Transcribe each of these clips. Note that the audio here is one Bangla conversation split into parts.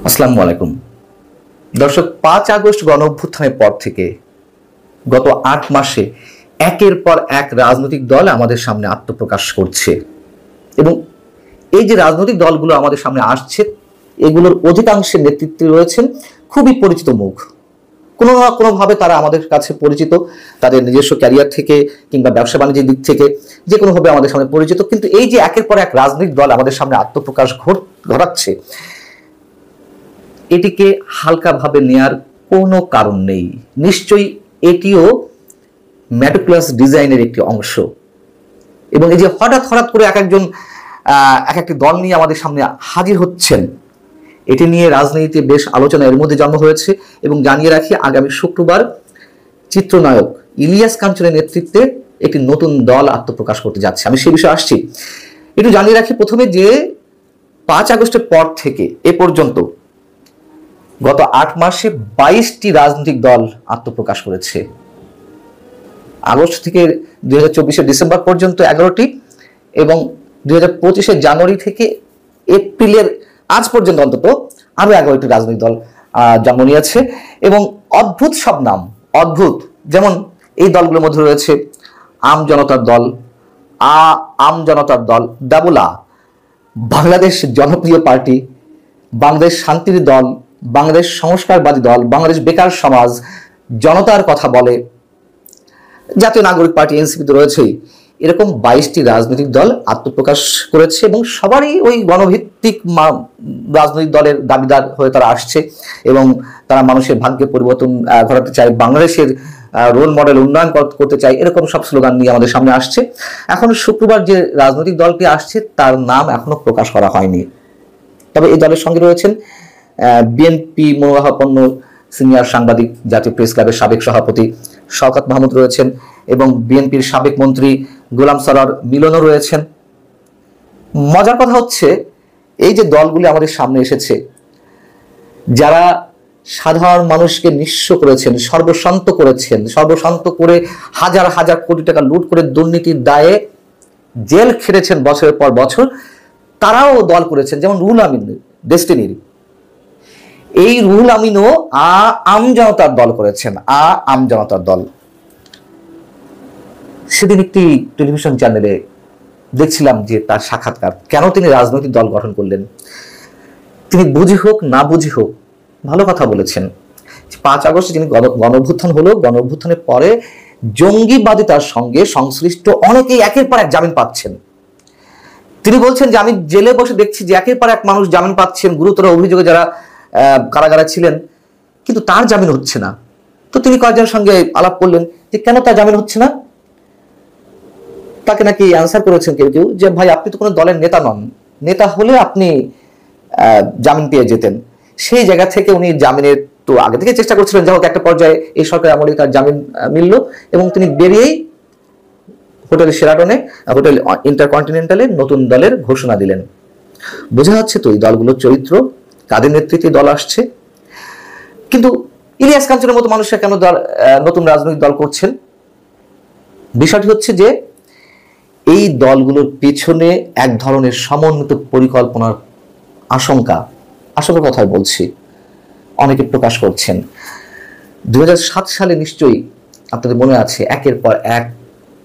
আসসালামু আলাইকুম দর্শক, 5 আগস্ট গণ অভ্যুত্থানের পর থেকে গত 8 মাসে একের পর এক রাজনৈতিক দল আমাদের সামনে আত্মপ্রকাশ করছে এবং এই যে রাজনৈতিক দলগুলো আমাদের সামনে আসছে, এগুলোর অধিকাংশের নেতৃত্বে রয়েছেন খুবই পরিচিত মুখ। কোনো না কোনোভাবে তারা আমাদের কাছে পরিচিত, তাদের নিজস্ব ক্যারিয়ার থেকে কিংবা ব্যবসা বাণিজ্যের দিক থেকে যে কোনোভাবে আমাদের সামনে পরিচিত। কিন্তু এই যে একের পর এক রাজনৈতিক দল আমাদের সামনে আত্মপ্রকাশ ঘটাচ্ছে, এটিকে হালকাভাবে নেয়ার কোনো কারণ নেই। নিশ্চয়ই এটিও ম্যাটিকুলাস ডিজাইনের একটি অংশ। এবং এই যে হঠাৎ হঠাৎ করে এক একটি দল নিয়ে আমাদের সামনে হাজির হচ্ছেন, এটি নিয়ে রাজনীতিতে বেশ আলোচনা এর মধ্যে জন্ম হয়েছে। এবং জানিয়ে রাখি, আগামী শুক্রবার চিত্রনায়ক ইলিয়াস কাঞ্চনের নেতৃত্বে একটি নতুন দল আত্মপ্রকাশ করতে যাচ্ছে। আমি সে বিষয়ে আসছি। একটু জানিয়ে রাখি প্রথমে যে 5 আগস্টের পর থেকে এ পর্যন্ত গত 8 মাসে 22টি রাজনৈতিক দল আত্মপ্রকাশ করেছে। আগস্ট থেকে 2024 ডিসেম্বর পর্যন্ত 11টি এবং 2025 জানুয়ারি থেকে এপ্রিলের আজ পর্যন্ত অন্তত আরো 11টি রাজনৈতিক দল জন্ম নিয়েছে। এবং অদ্ভুত সব নাম, অদ্ভুত। যেমন এই দলগুলোর মধ্যে রয়েছে আম জনতার দল, আম জনতার দল, ডাবুলা, বাংলাদেশ জনপ্রিয় পার্টি, বাংলাদেশ শান্তির দল, বাংলাদেশ সংস্কারবাদী দল, বাংলাদেশ বেকার সমাজ, জনতার কথা বলে, জাতীয় নাগরিক পার্টি, এনসিপি তো রয়েছেই। এরকম 22টি রাজনৈতিক দল আত্মপ্রকাশ করেছে এবং সবারই ওই গণভিত্তিক রাজনৈতিক দলের দাবিদার হয়ে তারা আসছে এবং তারা মানুষের ভাগ্যে পরিবর্তন ঘটাতে চায়, বাংলাদেশের রোল মডেল উন্নয়ন করতে চায়, এরকম সব স্লোগান নিয়ে আমাদের সামনে আসছে। এখন শুক্রবার যে রাজনৈতিক দলটি আসছে তার নাম এখনো প্রকাশ করা হয়নি। তবে এই দলের সঙ্গে রয়েছেন বিএনপি মনোভাবাপন্ন সিনিয়র সাংবাদিক, জাতীয় প্রেস ক্লাবের সাবেক সভাপতি শওকত মাহমুদ রয়েছেন এবং বিএনপির সাবেক মন্ত্রী গোলাম সরোয়ার মিলনও রয়েছেন। মজার কথা হচ্ছে, এই যে দলগুলি আমাদের সামনে এসেছে, যারা সাধারণ মানুষকে নিঃস্ব করেছেন, সর্বশান্ত করে হাজার হাজার কোটি টাকা লুট করে দুর্নীতির দায়ে জেল খেটেছেন বছরের পর বছর, তারাও দল করেছেন। যেমন রুহুল আমিন ডেস্টিনির, এই রুহুল আমিনও আম জনতার দল করেছেন, আম জনতার দল। সেদিন একটি টেলিভিশন চ্যানেলে দেখছিলাম যে তার সাক্ষাৎকার, কেন তিনি রাজনৈতিক দল গঠন করলেন। তিনি বুঝি হোক না বুঝি হোক ভালো কথা বলেছেন। 5 আগস্টে যিনি গণ অভ্যুত্থান হলো, গণ অভ্যুত্থানের পরে জঙ্গিবাদিতার সঙ্গে সংশ্লিষ্ট অনেকেই একের পর এক জামিন পাচ্ছেন। তিনি বলছেন যে আমি জেলে বসে দেখছি যে একের পর এক মানুষ জামিন পাচ্ছেন, গুরুতর অভিযোগে যারা কারাগারে ছিলেন, কিন্তু তার জামিন হচ্ছে না। তো তিনি কয়েকজনের সঙ্গে আলাপ করলেন যে কেন তার জামিন হচ্ছে না। তাকে নাকি অ্যান্সার করেছেন কেউ কেউ যে ভাই, আপনি তো কোনো দলের নেতা নন, নেতা হলে আপনি জামিন পেয়ে যেতেন। সেই জায়গা থেকে উনি জামিনের তো আগে থেকে চেষ্টা করছিলেন। যাই হোক, একটা পর্যায়ে এই সরকার আমলে তার জামিন মিলল এবং তিনি বেরিয়েই হোটেল শেরাটনে, হোটেল ইন্টারকন্টিনেন্টালে নতুন দলের ঘোষণা দিলেন। বোঝা যাচ্ছে তো এই দলগুলোর চরিত্র, কাদের নেতৃত্বে দল আসছে। কিন্তু ইলিয়াস কাঞ্চনের মতো মানুষরা কেন নতুন রাজনৈতিক দল করছেন? বিষয়টি হচ্ছে যে এই দলগুলোর পেছনে এক ধরনের সমন্বিত পরিকল্পনার আশঙ্কার কথাই বলছি, অনেকে প্রকাশ করছেন। 2007 সালে নিশ্চয়ই আপনাদের মনে আছে, একের পর এক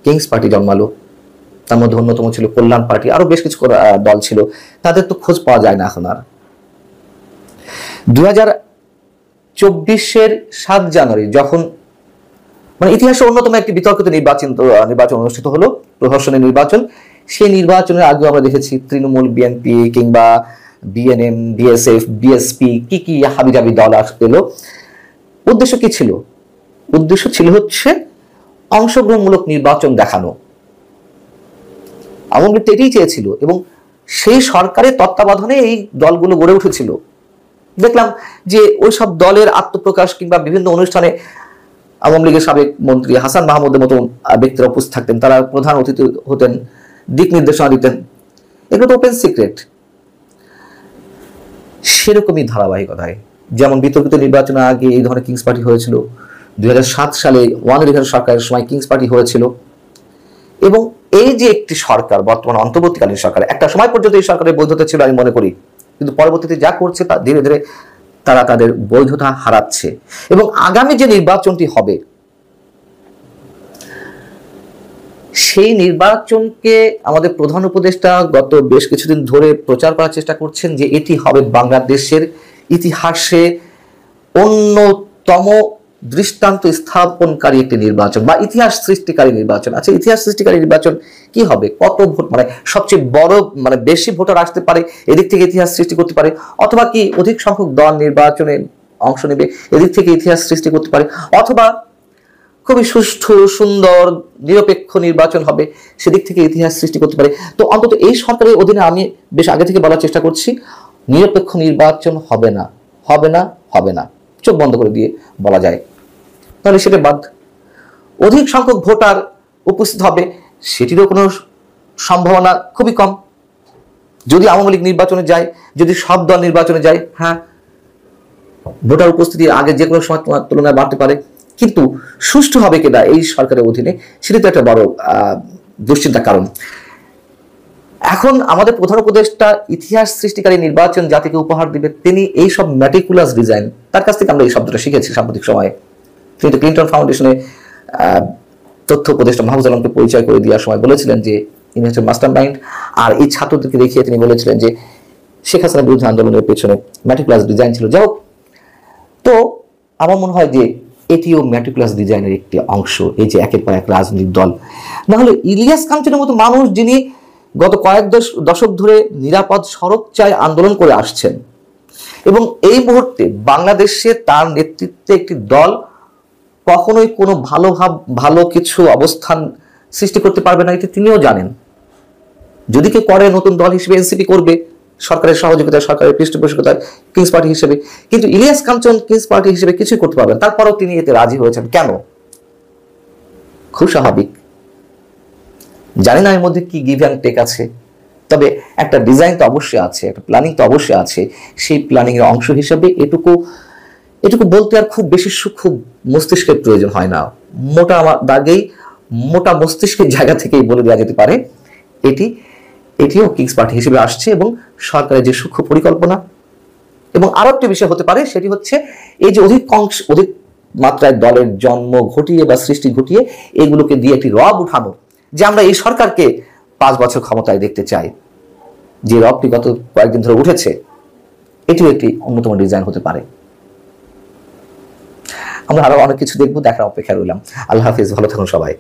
কিংস পার্টি জন্মালো। তার মধ্যে অন্যতম ছিল কল্যাণ পার্টি, আরো বেশ কিছু দল ছিল, তাদের তো খোঁজ পাওয়া যায় না এখন আর। 2024 7 জানুয়ারি যখন ইতিহাসে অন্যতম একটি বিতর্কিত নির্বাচন অনুষ্ঠিত হলো, প্রহসনের নির্বাচন, সেই নির্বাচনের আগে আমরা দেখেছি তৃণমূল, বিএনপি কিংবা বিএনএম, বিএসএফ, বিএসপি কি হাবিজাবি দল এলো। উদ্দেশ্য কি ছিল? উদ্দেশ্য ছিল হচ্ছে অংশগ্রহণমূলক নির্বাচন দেখানো। আওয়ামী লীগ এটাই চেয়েছিল এবং সেই সরকারের তত্ত্বাবধানে এই দলগুলো গড়ে উঠেছিল। দেখলাম যে ওই সব দলের আত্মপ্রকাশ কিংবা বিভিন্ন অনুষ্ঠানে আওয়ামী লীগের সাবেক মন্ত্রী হাসান মাহমুদের মতো ব্যক্তিরা উপস্থিত থাকতেন, তারা প্রধান অতিথি হতেন, দিক নির্দেশনা দিতেন। এগুলো তো ওপেন সিক্রেট। সেরকমই ধারাবাহিকতায় যেমন বিতর্কিত নির্বাচনের আগে এই ধরনের কিংস পার্টি হয়েছিল, 2007 সালে ওয়ান ইলেভেন সরকারের সময় কিংস পার্টি হয়েছিল। এবং এই যে একটি সরকার, বর্তমান অন্তর্বর্তীকালীন সরকার, একটা সময় পর্যন্ত এই সরকারের বৈধতা ছিল আমি মনে করি, কিন্তু পরবর্তীতে যা করছে তা ধীরে ধীরে তারা তাদের বৈধতা হারাচ্ছে। এবং আগামী যে নির্বাচনটি হবে সেই নির্বাচনকে আমাদের প্রধান উপদেষ্টা গত বেশ কিছুদিন ধরে প্রচার করার চেষ্টা করছেন যে এটি হবে বাংলাদেশের ইতিহাসে অন্যতম দৃষ্টান্ত স্থাপনকারী একটি নির্বাচন বা ইতিহাস সৃষ্টিকারী নির্বাচন। আচ্ছা, ইতিহাস সৃষ্টিকারী নির্বাচন কি হবে? কত ভোট, মানে সবচেয়ে বড় মানে বেশি ভোটার আসতে পারে, এদিক থেকে ইতিহাস সৃষ্টি করতে পারে, অথবা কি অধিক সংখ্যক দল নির্বাচনে অংশ নেবে, এদিক থেকে ইতিহাস সৃষ্টি করতে পারে, অথবা খুবই সুষ্ঠু সুন্দর নিরপেক্ষ নির্বাচন হবে, সেদিক থেকে ইতিহাস সৃষ্টি করতে পারে। তো অন্তত এই সরকারের অধীনে আমি বেশ আগে থেকে বলার চেষ্টা করছি নিরপেক্ষ নির্বাচন হবে না, হবে না, হবে না, চোখ বন্ধ করে দিয়ে বলা যায়। তাহলে সেটা বাদ। অধিক সংখ্যক ভোটার উপস্থিত হবে সেটিরও কোনো সম্ভাবনা খুবই কম। যদি আওয়ামী লীগ নির্বাচনে যায়, যদি সব দল নির্বাচনে যায়, হ্যাঁ ভোটার উপস্থিতি আগে যে কোনো সময় তুলনায় বাড়তে পারে, কিন্তু সুষ্ঠু হবে কিনা এই সরকারের অধীনে সেটি তো একটা বড় দুশ্চিন্তার কারণ। এখন আমাদের প্রধান উপদেষ্টা ইতিহাস সৃষ্টিকারী নির্বাচন জাতিকে উপহার দিবে, তিনি এই সব ম্যাটিকুলাস ডিজাইন, তার কাছ থেকে আমরা এই শব্দটা শিখেছি সাম্প্রতিক সময়ে। তিনি তো ক্লিন্টন ফাউন্ডেশনে তথ্য উপদেষ্টা মাহফুজ আলমকে পরিচয় করে দেওয়ার সময় বলেছিলেন যে ইনি হচ্ছেন মাস্টার মাইন্ড, আর এই ছাত্রদেরকে দেখিয়ে তিনি বলেছিলেন যে শেখ হাসিনার বিরুদ্ধে আন্দোলনের পেছনে ম্যাটিকুলাস ডিজাইন ছিল। যাই হোক, তো আমার মনে হয় যে এটিও ম্যাটিকুলাস ডিজাইনের একটি অংশ, এই যে একের পর এক রাজনৈতিক দল। না হলে ইলিয়াস কাঞ্চনের মতো মানুষ, যিনি গত কয়েক দশক ধরে নিরাপদ সড়ক চাই আন্দোলন করে আসছেন, এবং এই মুহূর্তে বাংলাদেশে তার নেতৃত্বে একটি দল কখনোই কোনো ভালো কিছু অবস্থান সৃষ্টি করতে পারবে না, এটি তিনিও জানেন। যদি কেউ করে নতুন দল হিসেবে এনসিপি করবে, সরকারের সহযোগিতায়, সরকারের পৃষ্ঠপোষকতায় কিংস পার্টি হিসেবে, কিন্তু ইলিয়াস কাঞ্চন কিংস পার্টি হিসেবে কিছুই করতে পারবেন। তারপরেও তিনি এতে রাজি হয়েছেন কেন? খুব স্বাভাবিক। জানি না এর মধ্যে কি গিভ অ্যান্ড টেক আছে, তবে একটা ডিজাইন তো অবশ্যই আছে, একটা প্ল্যানিং তো অবশ্যই আছে। সেই প্ল্যানিং এর অংশ হিসেবে এটুকু বলতে আর খুব বেশি খুব মস্তিষ্কের প্রয়োজন হয় না। মোটা দাগেই মোটা মস্তিষ্কের জায়গা থেকেই বলে দেওয়া যেতে পারে এটিও কিংস পার্টি হিসেবে আসছে, এবং সরকারের যে সূক্ষ্ম পরিকল্পনা। এবং আরো একটি বিষয় হতে পারে, সেটি হচ্ছে এই যে অধিক মাত্রায় দলের জন্ম ঘটিয়ে বা সৃষ্টি ঘটিয়ে এগুলোকে দিয়ে একটি রব উঠানো, যে আমরা এই সরকারকে 5 বছর ক্ষমতায় দেখতে চাই, যে রবটি গত কয়েকদিন ধরে উঠেছে, এটিও একটি অন্যতম ডিজাইন হতে পারে। আমরা আরো অনেক কিছু দেখবো, দেখার অপেক্ষা রইলাম। আল্লাহ হাফিজ, ভালো থাকুন সবাই।